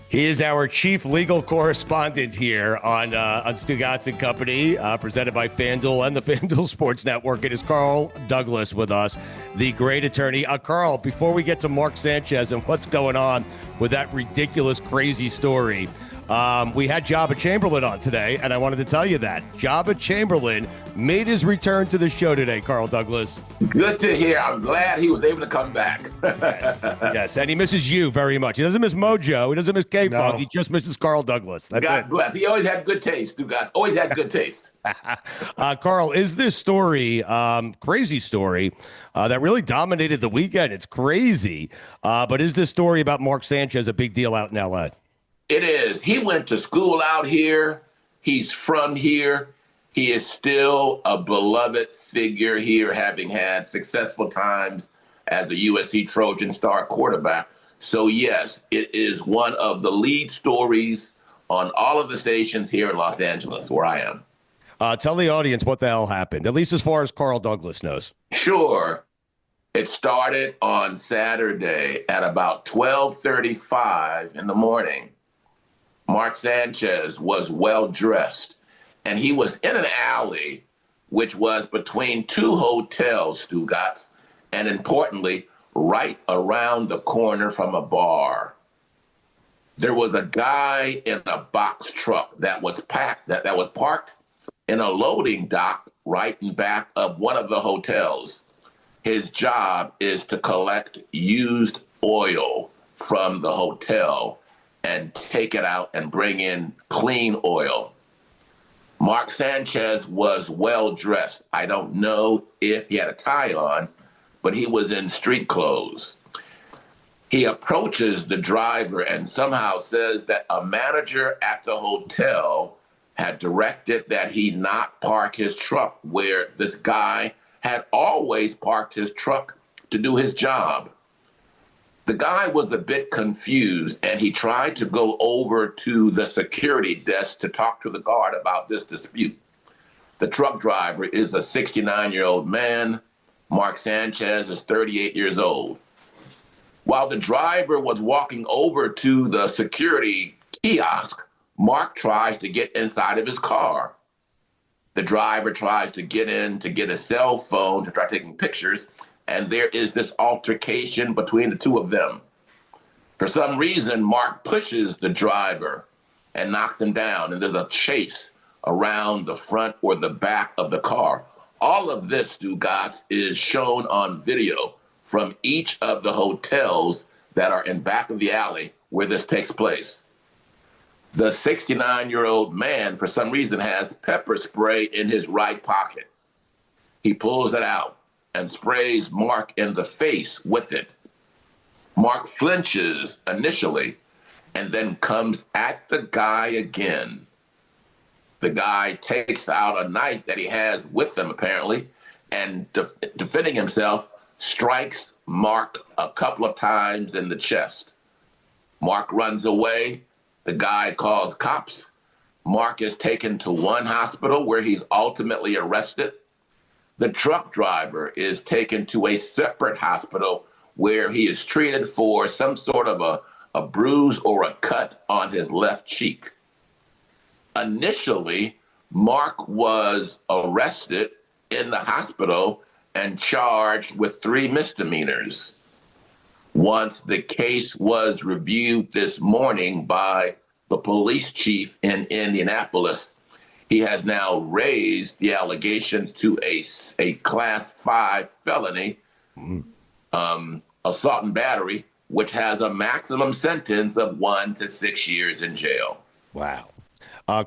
He is our chief legal correspondent here on Stugotz and Company, presented by FanDuel and the FanDuel Sports Network. It is Carl Douglas with us, the great attorney. Carl, before we get to Mark Sanchez and what's going on with that ridiculous, crazy story, we had Jabba Chamberlain on today, and I wanted to tell you that. Jabba Chamberlain made his return to the show today, Carl Douglas. Good to hear. I'm glad he was able to come back. Yes, and he misses you very much. He doesn't miss Mojo. He doesn't miss K-Funk. No. He just misses Carl Douglas. That's God bless. He always had good taste. Always had good taste. Carl, is this story, crazy story, that really dominated the weekend? It's crazy. But is this story about Mark Sanchez a big deal out in L.A.? It is. He went to school out here. He's from here. He is still a beloved figure here, having had successful times as a USC Trojan star quarterback. So, yes, it is one of the lead stories on all of the stations here in Los Angeles, where I am. Tell the audience what the hell happened, at least as far as Carl Douglas knows. Sure. It started on Saturday at about 12:35 in the morning. Mark Sanchez was well-dressed, and he was in an alley, which was between two hotels, Stugotz, and importantly, right around the corner from a bar. There was a guy in a box truck that was parked in a loading dock right in back of one of the hotels. His job is to collect used oil from the hotel and take it out and bring in clean oil. Mark Sanchez was well-dressed. I don't know if he had a tie on, but he was in street clothes. He approaches the driver and somehow says that a manager at the hotel had directed that he not park his truck where this guy had always parked his truck to do his job. The guy was a bit confused, and he tried to go over to the security desk to talk to the guard about this dispute. The truck driver is a 69-year-old man. Mark Sanchez is 38 years old. While the driver was walking over to the security kiosk, Mark tries to get inside of his car. The driver tries to get in to get a cell phone to try taking pictures, and there is this altercation between the two of them. For some reason, Mark pushes the driver and knocks him down, and there's a chase around the front or the back of the car. All of this, Stugotz, is shown on video from each of the hotels that are in back of the alley where this takes place. The 69-year-old man, for some reason, has pepper spray in his right pocket. He pulls it out and sprays Mark in the face with it. Mark flinches initially and then comes at the guy again. The guy takes out a knife that he has with him, apparently, and defending himself, strikes Mark a couple of times in the chest. Mark runs away. The guy calls cops. Mark is taken to one hospital where he's ultimately arrested. The truck driver is taken to a separate hospital where he is treated for some sort of a bruise or a cut on his left cheek. Initially, Mark was arrested in the hospital and charged with 3 misdemeanors. Once the case was reviewed this morning by the police chief in Indianapolis, he has now raised the allegations to a class 5 felony, assault and battery, which has a maximum sentence of 1 to 6 years in jail. Wow.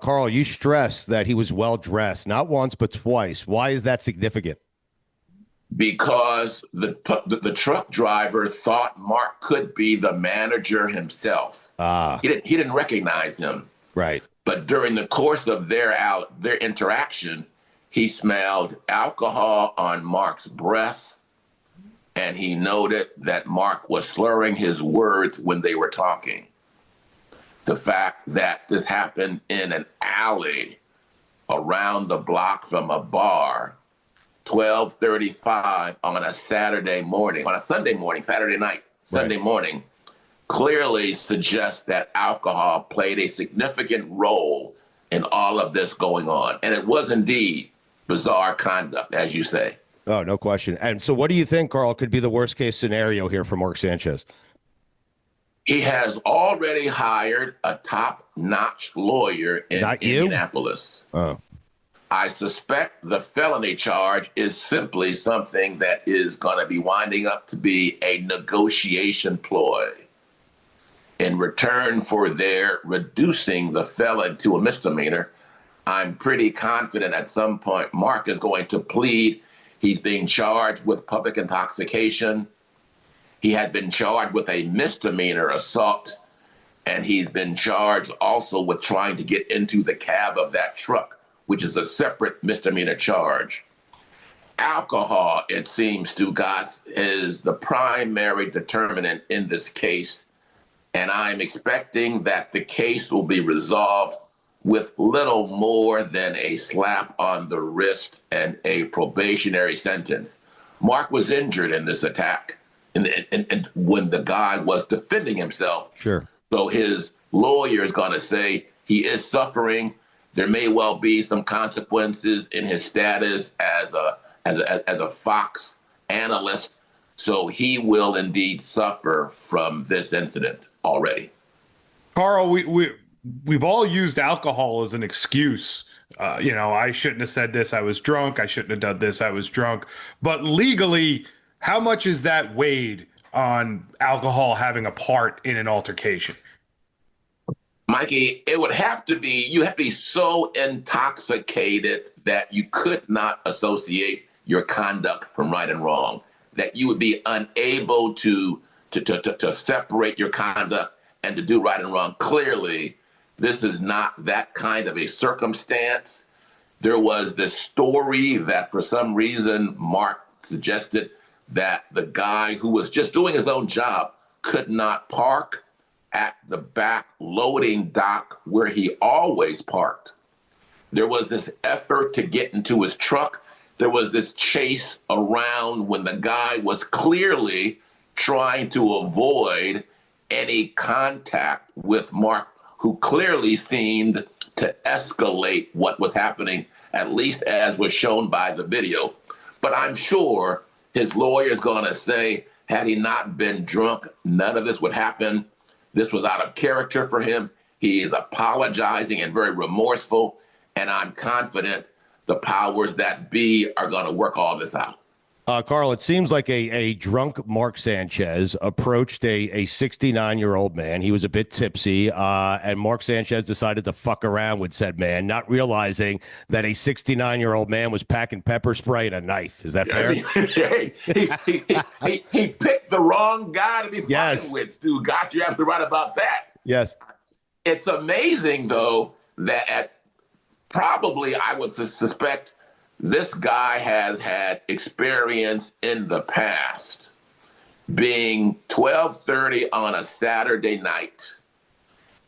Carl, you stressed that he was well-dressed, not once, but twice. Why is that significant? Because the truck driver thought Mark could be the manager himself. He didn't recognize him. Right. But during the course of their interaction, he smelled alcohol on Mark's breath, and he noted that Mark was slurring his words when they were talking. The fact that this happened in an alley around the block from a bar, 12:35 on a Saturday morning, on a Sunday morning, Saturday night, Sunday morning, clearly suggests that alcohol played a significant role in all of this going on. And it was indeed bizarre conduct, as you say. Oh, no question. And so what do you think, Carl, could be the worst case scenario here for Mark Sanchez? He has already hired a top-notch lawyer in Indianapolis. Oh. I suspect the felony charge is simply something that is going to be winding up to be a negotiation ploy in return for their reducing the felon to a misdemeanor. I'm pretty confident at some point Mark is going to plead. He's being charged with public intoxication. He had been charged with a misdemeanor assault, and he's been charged also with trying to get into the cab of that truck, which is a separate misdemeanor charge. Alcohol, it seems, Stugotz, is the primary determinant in this case, and I'm expecting that the case will be resolved with little more than a slap on the wrist and a probationary sentence. Mark was injured in this attack and when the guy was defending himself. Sure. So his lawyer is going to say he is suffering. There may well be some consequences in his status as a Fox analyst. So he will indeed suffer from this incident already. Carl, we've all used alcohol as an excuse. I shouldn't have said this. I was drunk. I shouldn't have done this. I was drunk. But legally, how much is that weighed on alcohol having a part in an altercation? Mikey, it would have to be, you have to be so intoxicated that you could not associate your conduct from right and wrong, that you would be unable to separate your conduct and to do right and wrong. Clearly, this is not that kind of a circumstance. There was this story that for some reason Mark suggested that the guy who was just doing his own job could not park at the back loading dock where he always parked. There was this effort to get into his truck. There was this chase around when the guy was clearly trying to avoid any contact with Mark, who clearly seemed to escalate what was happening, at least as was shown by the video. But I'm sure his lawyer is going to say, had he not been drunk, none of this would happen. This was out of character for him. He is apologizing and very remorseful. And I'm confident the powers that be are going to work all this out. Carl, it seems like a drunk Mark Sanchez approached a 69-year-old man. He was a bit tipsy, and Mark Sanchez decided to fuck around with said man, not realizing that a 69-year-old man was packing pepper spray and a knife. Is that fair? He picked the wrong guy to be fighting with, dude. Got you absolutely right about that. Yes. It's amazing, though, that probably I would suspect this guy has had experience in the past being 12:30 on a Saturday night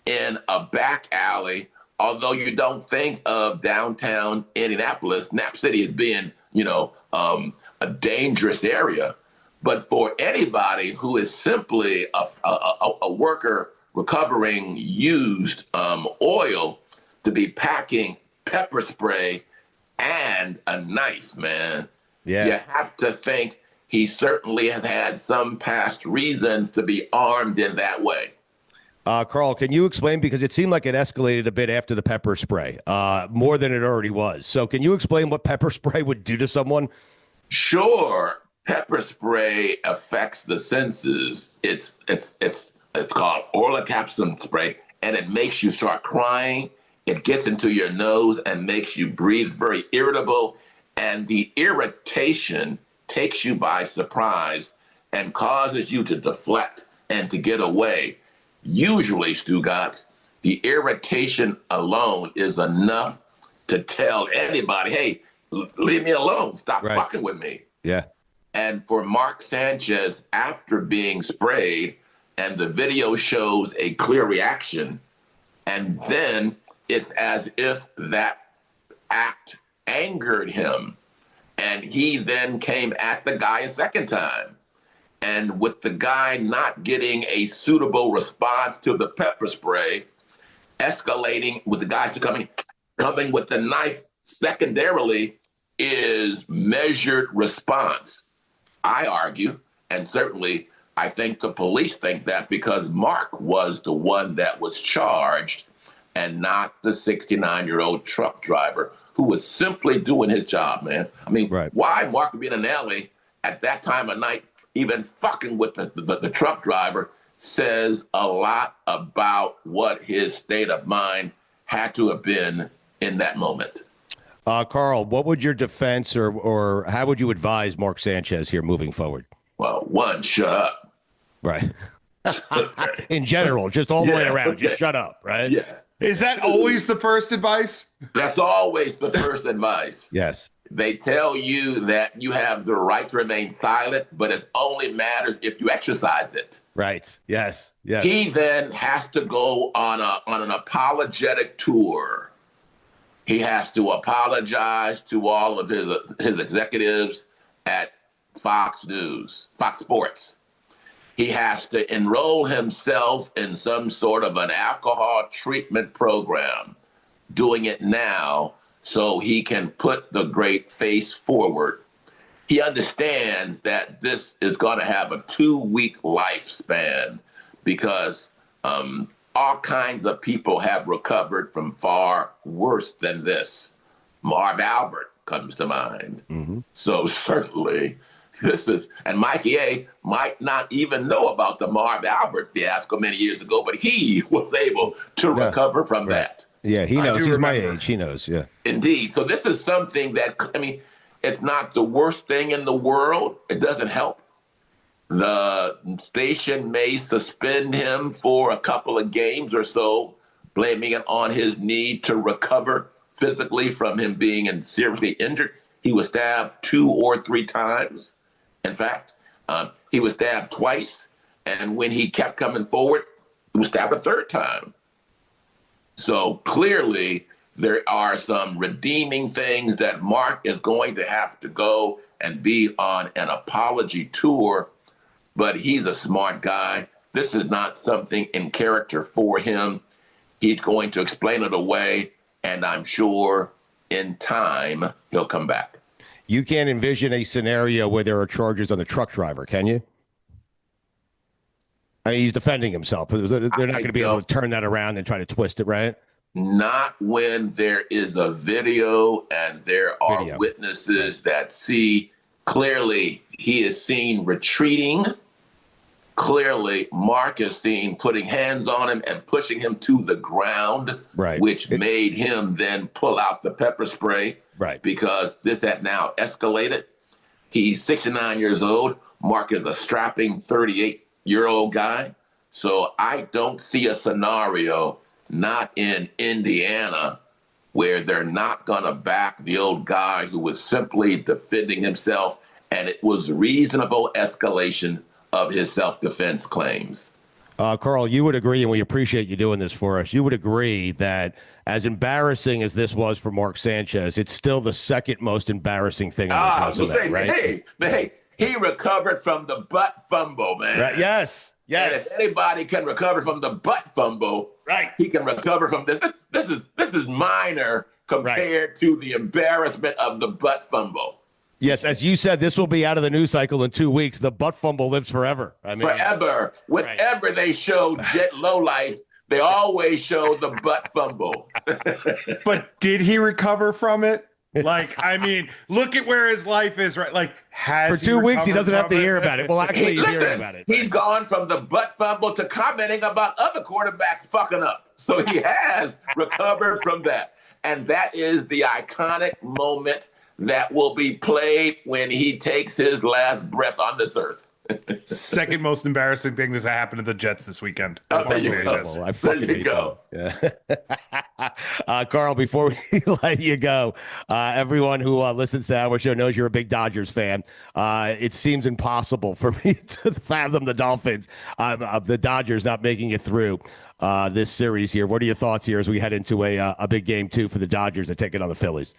in a back alley. Although you don't think of downtown Indianapolis, Nap City as being, a dangerous area. But for anybody who is simply a worker recovering used oil to be packing pepper spray and a knife, man. Yeah. You have to think he certainly has had some past reasons to be armed in that way. Carl, can you explain, because it seemed like it escalated a bit after the pepper spray, more than it already was. So can you explain what pepper spray would do to someone? Sure. Pepper spray affects the senses. It's called orlicapsum spray, and it makes you start crying. It gets into your nose and makes you breathe very irritable. And the irritation takes you by surprise and causes you to deflect and to get away. Usually, Stugotz, the irritation alone is enough to tell anybody, hey, leave me alone. Stop fucking with me. Yeah. And for Mark Sanchez, after being sprayed, and the video shows a clear reaction, and then it's as if that act angered him, and he then came at the guy a second time. And with the guy not getting a suitable response to the pepper spray, escalating with the guys coming with the knife secondarily is measured response. I argue, and certainly I think the police think that, because Mark was the one that was charged and not the 69-year-old truck driver who was simply doing his job, man. I mean, why Mark would be in an alley at that time of night, even fucking with the truck driver, says a lot about what his state of mind had to have been in that moment. Carl, what would your defense or how would you advise Mark Sanchez here moving forward? Well, one, shut up. Right. In general, just all the way around, just shut up, right? Yes. Is that always the first advice? That's always the first advice. Yes. They tell you that you have the right to remain silent, but it only matters if you exercise it. Right. Yes. Yes. He then has to go on an apologetic tour. He has to apologize to all of his executives at Fox News, Fox Sports. He has to enroll himself in some sort of an alcohol treatment program, doing it now so he can put the great face forward. He understands that this is going to have a 2-week lifespan because all kinds of people have recovered from far worse than this. Marv Albert comes to mind. Mm-hmm. So certainly this is, and Mikey A might not even know about the Marv Albert fiasco many years ago, but he was able to recover from that. Yeah, he knows. He's my age. He knows, yeah. Indeed. So this is something that, I mean, it's not the worst thing in the world. It doesn't help. The station may suspend him for a couple of games or so, blaming it on his need to recover physically from him being seriously injured. He was stabbed 2 or 3 times. In fact, he was stabbed twice. And when he kept coming forward, he was stabbed a 3rd time. So clearly, there are some redeeming things that Mark is going to have to go and be on an apology tour, but he's a smart guy. This is not something in character for him. He's going to explain it away, and I'm sure in time he'll come back. You can't envision a scenario where there are charges on the truck driver, can you? I mean, he's defending himself. They're not going to be able to turn that around and try to twist it, right? Not when there is a video and there are witnesses that see clearly he is seen retreating. Clearly, Mark is seen putting hands on him and pushing him to the ground, which made him then pull out the pepper spray, because this had now escalated. He's 69 years old. Mark is a strapping 38-year-old guy. So I don't see a scenario, not in Indiana, where they're not going to back the old guy who was simply defending himself, and it was reasonable escalation of his self-defense claims. Carl, you would agree, and we appreciate you doing this for us, you would agree that as embarrassing as this was for Mark Sanchez, it's still the second most embarrassing thing on this resume, right? Hey, he recovered from the butt fumble, man. Right. Yes. And if anybody can recover from the butt fumble, he can recover from this. This is minor compared to the embarrassment of the butt fumble. Yes, as you said, this will be out of the news cycle in 2 weeks. The butt fumble lives forever. I mean, forever. Whenever they show Jet Lowlife, they always show the butt fumble. But did he recover from it? Like, I mean, look at where his life is, right? Like, for 2 weeks, he doesn't have to hear about it. Well, actually, he's hearing about it. He's gone from the butt fumble to commenting about other quarterbacks fucking up. So he has recovered from that. And that is the iconic moment that will be played when he takes his last breath on this earth. Second most embarrassing thing that's happened to the Jets this weekend. There you go. Yeah. Carl, before we let you go, everyone who listens to our show knows you're a big Dodgers fan. It seems impossible for me to fathom the Dolphins, the Dodgers not making it through this series here. What are your thoughts here as we head into a big game, too, for the Dodgers that take it on the Phillies?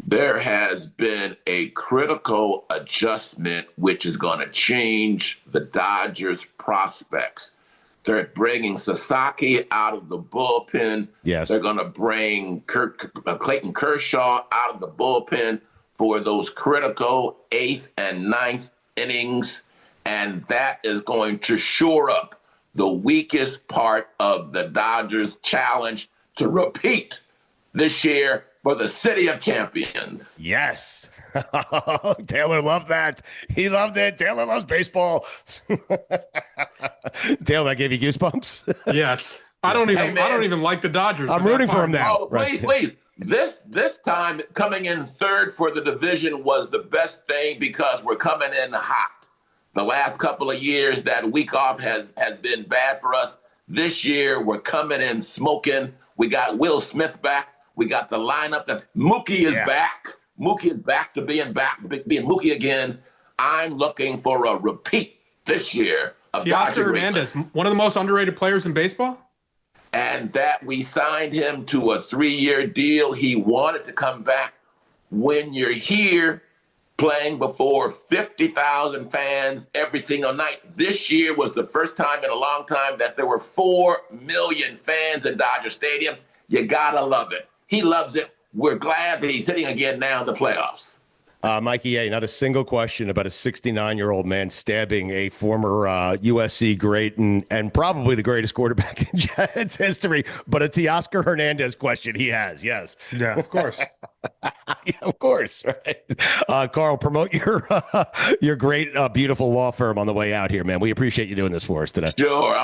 There has been a critical adjustment which is going to change the Dodgers' prospects. They're bringing Sasaki out of the bullpen. Yes. They're going to bring Clayton Kershaw out of the bullpen for those critical 8th and 9th innings. And that is going to shore up the weakest part of the Dodgers' challenge to repeat this year for the City of Champions. Yes. Taylor loved that. He loved it. Taylor loves baseball. Taylor, that gave you goosebumps? Yes. I don't even like the Dodgers. I'm rooting for him now. Oh, please. This time coming in third for the division was the best thing because we're coming in hot. The last couple of years, that week off has been bad for us. This year, we're coming in smoking. We got Will Smith back. We got the lineup that Mookie is back. Mookie is back to being Mookie again. I'm looking for a repeat this year of Dodger Hernandez, one of the most underrated players in baseball. And that we signed him to a 3-year deal. He wanted to come back. When you're here playing before 50,000 fans every single night, this year was the first time in a long time that there were 4 million fans in Dodger Stadium. You gotta love it. He loves it. We're glad that he's hitting again now in the playoffs. Mikey, not a single question about a 69-year-old man stabbing a former USC great and probably the greatest quarterback in Jets history, but a Teoscar Hernandez question he has, yes. Yeah, of course. Yeah, of course, right? Carl, promote your great, beautiful law firm on the way out here, man. We appreciate you doing this for us today. Sure.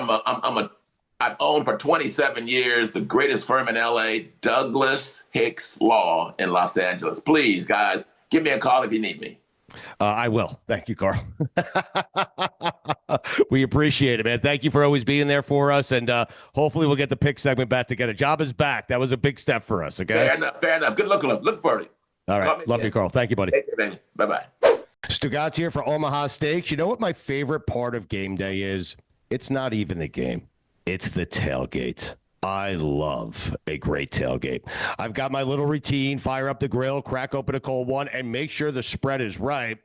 I've owned for 27 years the greatest firm in LA, Douglas Hicks Law in Los Angeles. Please, guys, give me a call if you need me. I will. Thank you, Carl. We appreciate it, man. Thank you for always being there for us. And hopefully we'll get the pick segment back together. Job is back. That was a big step for us. Okay. Fair enough. Good looking. Look for it. All right. Love you, Carl. Thank you, buddy. Take care, baby. Bye-bye. Stugotz here for Omaha Steaks. You know what my favorite part of game day is? It's not even the game. It's the tailgate. I love a great tailgate. I've got my little routine, fire up the grill, crack open a cold one, and make sure the spread is right.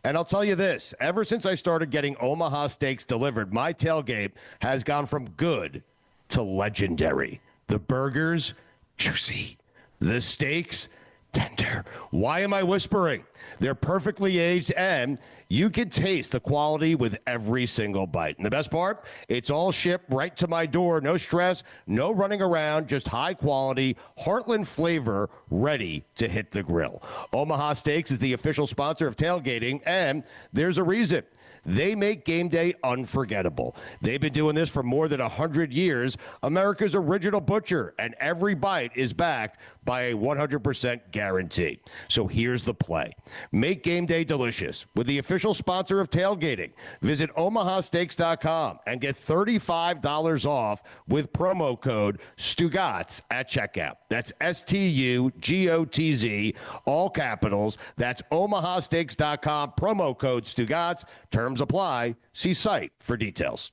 And I'll tell you this, ever since I started getting Omaha Steaks delivered, my tailgate has gone from good to legendary. The burgers, juicy. The steaks, tender. Why am I whispering? They're perfectly aged, and you can taste the quality with every single bite. And the best part, it's all shipped right to my door. No stress, no running around, just high quality, heartland flavor ready to hit the grill. Omaha Steaks is the official sponsor of tailgating, and there's a reason. They make game day unforgettable. They've been doing this for more than 100 years. America's original butcher, and every bite is backed by a 100% guarantee. So here's the play. Make game day delicious with the official sponsor of tailgating. Visit omahasteaks.com and get $35 off with promo code Stugotz at checkout. That's STUGOTZ, all capitals. That's omahasteaks.com, promo code Stugotz. Terms apply. See site for details.